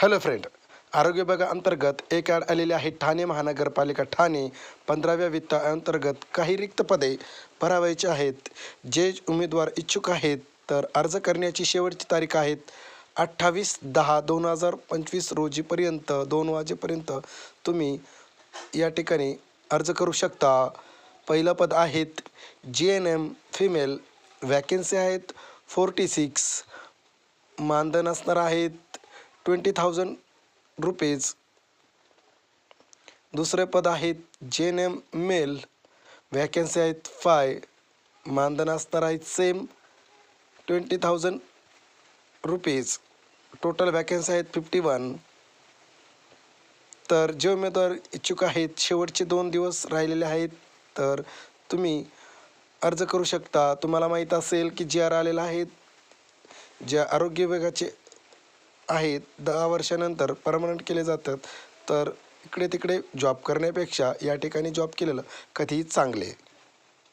Hello friend, आरोग्य विभागा अंतर्गत एक ॲड आलेली आहे. ठाणे महानगरपालिका ठाणे 15व्या वित्त अंतर्गत काही रिक्त पदे भरावायची आहेत. जे उमेदवार इच्छुक आहेत तर अर्ज करण्याची शेवटची तारीख आहेत 28/10/2025 रोजीपर्यंत 2 वाजेपर्यंत तुम्ही या ठिकाणी अर्ज करू शकता. पहिलं पद आहेत GNM फिमेल, वॅकेन्सी आहेत 46, मानधन असणार आहेत 20,000 रुपीज. दुसरे पद आहेत GNM मेल, वॅकन्सी आहेत 5, मानधन असणार आहेत सेम 20,000 रुपीज. टोटल वॅकन्सी आहेत 51. तर जे उमेदवार इच्छुक आहेत, शेवटचे 2 दिवस राहिलेले आहेत, तर तुम्ही अर्ज करू शकता. तुम्हाला माहीत असेल की GR आलेला आहे, ज्या आरोग्य विभागाचे आहेत 10 वर्षानंतर परमनंट केले जातात. तर इकडे तिकडे जॉब करण्यापेक्षा या ठिकाणी जॉब केलेलं कधीही चांगले.